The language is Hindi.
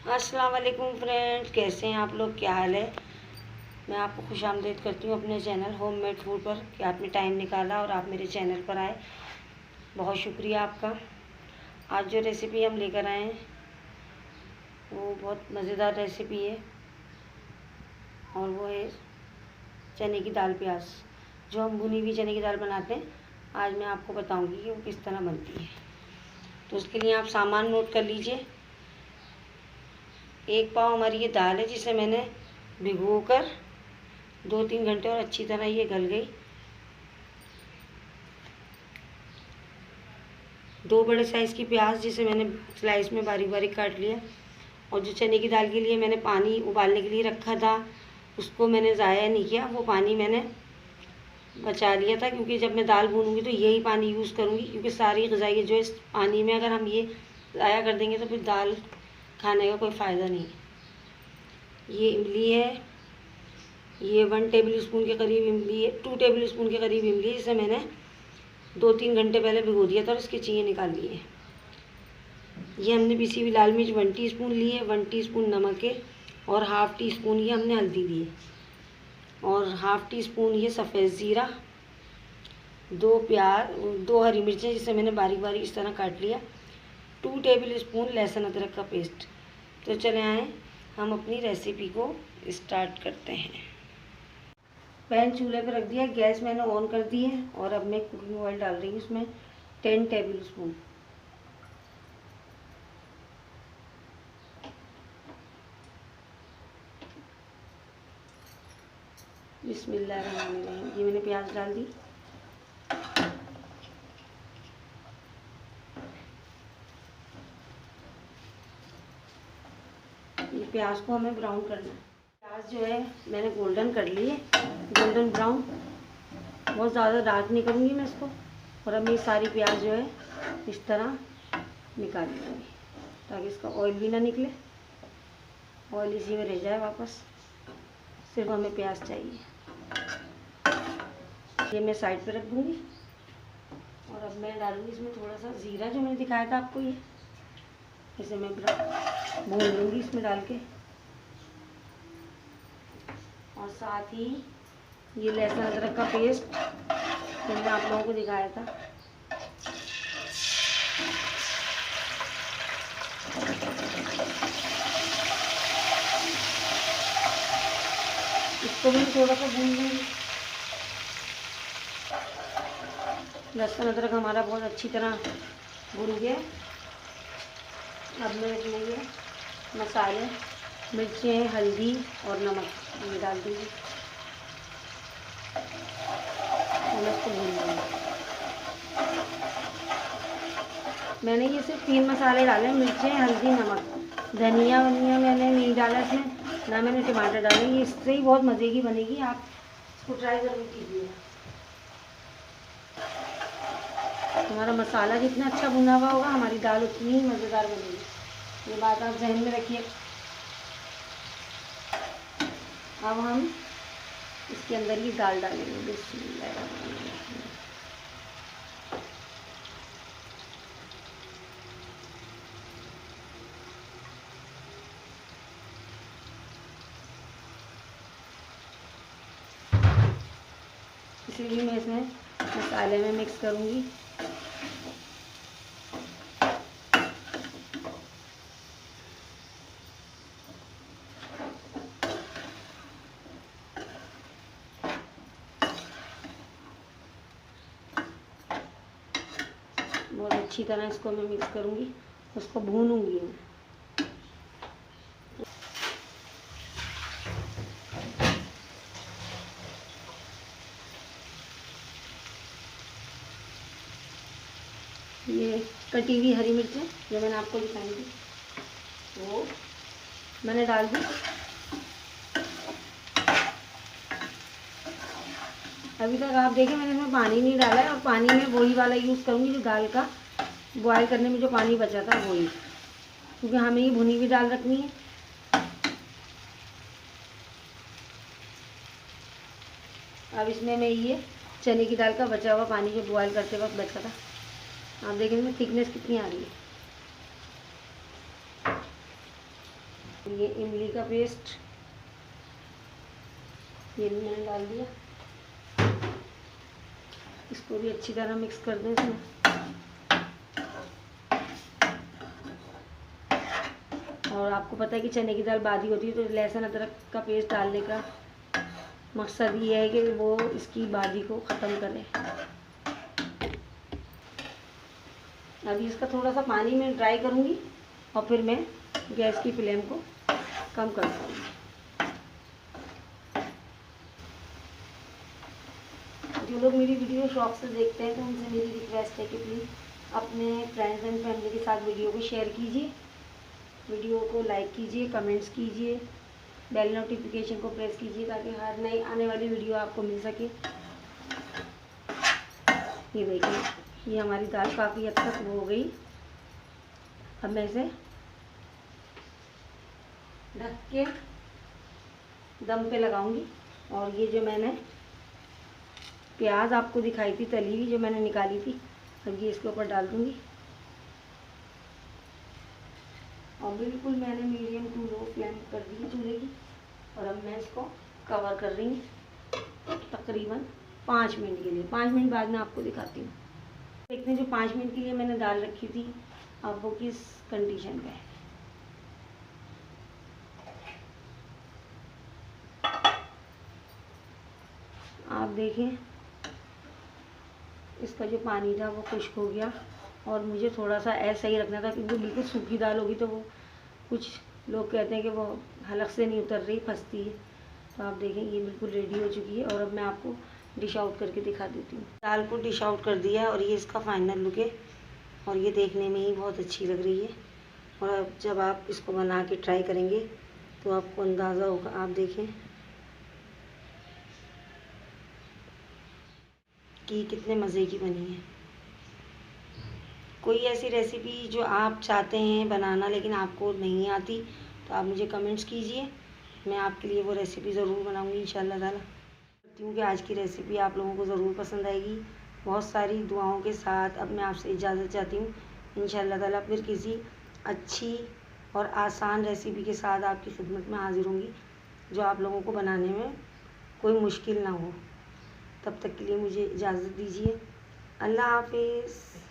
अस्सलाम वालेकुम फ्रेंड्स, कैसे हैं आप लोग? क्या हाल है? मैं आपको खुशामदीद करती हूँ अपने चैनल होममेड फूड पर कि आपने टाइम निकाला और आप मेरे चैनल पर आए। बहुत शुक्रिया आपका। आज जो रेसिपी हम लेकर आए हैं वो बहुत मज़ेदार रेसिपी है और वो है चने की दाल प्याज। जो हम भुनी हुई चने की दाल बनाते हैं, आज मैं आपको बताऊँगी कि वो किस तरह बनती है। तो उसके लिए आप सामान नोट कर लीजिए। 1 पाव हमारी ये दाल है जिसे मैंने भिगोकर 2-3 घंटे और अच्छी तरह ये गल गई। 2 बड़े साइज़ की प्याज जिसे मैंने स्लाइस में बारीक बारीक काट लिया। और जो चने की दाल के लिए मैंने पानी उबालने के लिए रखा था उसको मैंने ज़ाया नहीं किया, वो पानी मैंने बचा लिया था, क्योंकि जब मैं दाल भूनूंगी तो यही पानी यूज़ करूँगी, क्योंकि सारी ग़िज़ाई जो इस पानी में अगर हम ये ज़ाया कर देंगे तो फिर दाल खाने का कोई फ़ायदा नहीं है। ये इमली है, ये 1 टेबल स्पून के करीब इमली है, 2 टेबल स्पून के करीब इमली, जिसे मैंने 2-3 घंटे पहले भिगो दिया था और इसके चीज़ें निकाल लिए। ये हमने पिसी हुई लाल मिर्च 1 टीस्पून ली है, 1 टीस्पून नमक है और हाफ़ टी स्पून ये हमने हल्दी दी है और हाफ़ टी स्पून ये सफ़ेद ज़ीरा, 2 हरी मिर्चें जिसे मैंने बारीक बारीक इस तरह काट लिया, 2 टेबल स्पून लहसुन अदरक का पेस्ट। तो चले आएँ हम अपनी रेसिपी को स्टार्ट करते हैं। पैन चूल्हे पर रख दिया, गैस मैंने ऑन कर दी है और अब मैं कुकिंग ऑयल डाल रही हूँ इसमें 10 टेबल स्पून। बिस्मिल्लाहिर्रहमानिर्रहीम। ये मैंने प्याज डाल दी। ये प्याज को हमें ब्राउन करना है। प्याज जो है मैंने गोल्डन कर ली है, गोल्डन ब्राउन। बहुत ज़्यादा डार्क नहीं करूँगी मैं इसको। और अब ये सारी प्याज जो है इस तरह निकाल लूँगी ताकि इसका ऑयल भी ना निकले, ऑयल इसी में रह जाए वापस। सिर्फ हमें प्याज चाहिए। ये मैं साइड पे रख दूँगी और अब मैं डालूँगी इसमें थोड़ा सा ज़ीरा, जो मैंने दिखाया था आपको। ये इसे मैं भून लूँगी इसमें डाल के, और साथ ही ये लहसुन अदरक का पेस्ट जो मैंने आप लोगों को दिखाया था इसको भी थोड़ा सा भून लूँगी। लहसुन अदरक हमारा बहुत अच्छी तरह भून गया। अब मैं इसमें ये मसाले, मिर्चें, हल्दी और नमक ये डाल दूँगी और इसको भून लूँगी। मैंने ये सिर्फ 3 मसाले डाले, मिर्चें, हल्दी, नमक। धनिया वनिया मैंने नहीं डाला इसमें, ना मैंने टमाटर डाले। ये इससे ही बहुत मज़े की बनेगी, आप इसको ट्राई ज़रूर कीजिए। हमारा मसाला जितना अच्छा भुना हुआ होगा हमारी दाल उतनी ही मज़ेदार बनेगी। ये बात आप जहन में रखिए। अब हम इसके अंदर ही दाल डालेंगे। बिस्मिल्लाह। इसलिए मैं इसमें मसाले में मिक्स करूँगी। बहुत अच्छी तरह इसको मैं मिक्स करूँगी, उसको भूनूँगी मैं। ये कटी हुई हरी मिर्चें जो मैंने आपको दिखाई थी वो मैंने डाल दी। अभी तक आप देखें मैंने इसमें पानी नहीं डाला है, और पानी में वही वाला यूज़ करूँगी जो दाल का बॉयल करने में जो पानी बचा था वही, क्योंकि हमें ये भुनी हुई दाल रखनी है। अब इसमें मैं ये चने की दाल का बचा हुआ पानी जो बॉयल करते वक्त बचा था, आप देखें इसमें थिकनेस कितनी आ रही है। ये इमली का पेस्ट ये भी मैंने डाल दिया। इसको भी अच्छी तरह मिक्स कर दें इसमें। और आपको पता है कि चने की दाल बादी होती है, तो लहसुन अदरक का पेस्ट डालने का मकसद ये है कि वो इसकी बादी को ख़त्म करे। अभी इसका थोड़ा सा पानी मैं ड्राई करूँगी और फिर मैं गैस की फ्लेम को कम कर दूँगी। जो लोग मेरी वीडियो शौक से देखते हैं तो उनसे मेरी रिक्वेस्ट है कि प्लीज़ अपने फ्रेंड्स एंड फैमिली के साथ वीडियो को शेयर कीजिए, वीडियो को लाइक कीजिए, कमेंट्स कीजिए, बेल नोटिफिकेशन को प्रेस कीजिए ताकि हर नई आने वाली वीडियो आपको मिल सके। ये देखिए, ये हमारी दाल काफ़ी हद तक वो हो गई। अब मैं इसे ढक के दम पे लगाऊंगी। और ये जो मैंने प्याज आपको दिखाई थी तली हुई, जो मैंने निकाली थी, अब ये इसके ऊपर डाल दूंगी। और बिल्कुल मैंने मीडियम टू लो फ्लेम कर दी है चूल्हे की। और अब मैं इसको कवर कर रही हूँ तकरीबन 5 मिनट के लिए। 5 मिनट बाद में आपको दिखाती हूँ। देखते हैं जो 5 मिनट के लिए मैंने दाल रखी थी अब वो किस कंडीशन पे है। आप देखें, इसका जो पानी था वो खुश्क हो गया। और मुझे थोड़ा सा ऐसा ही रखना था क्योंकि बिल्कुल सूखी दाल होगी तो वो कुछ लोग कहते हैं कि वो हलक से नहीं उतर रही, फंसती है। तो आप देखें ये बिल्कुल रेडी हो चुकी है। और अब मैं आपको डिश आउट करके दिखा देती हूँ। दाल को डिश आउट कर दिया है और ये इसका फाइनल लुक है। और ये देखने में ही बहुत अच्छी लग रही है। और अब जब आप इसको बना के ट्राई करेंगे तो आपको अंदाज़ा होगा। आप देखें कि कितने मज़े की बनी है। कोई ऐसी रेसिपी जो आप चाहते हैं बनाना लेकिन आपको नहीं आती तो आप मुझे कमेंट्स कीजिए, मैं आपके लिए वो रेसिपी ज़रूर बनाऊंगी इंशाल्लाह ताला। क्योंकि आज की रेसिपी आप लोगों को ज़रूर पसंद आएगी। बहुत सारी दुआओं के साथ अब मैं आपसे इजाज़त चाहती हूँ। इंशाल्लाह ताला फिर किसी अच्छी और आसान रेसिपी के साथ आपकी खिदमत में हाजिर होंगी जो आप लोगों को बनाने में कोई मुश्किल ना हो। तब तक के लिए मुझे इजाज़त दीजिए। अल्लाह हाफिज़।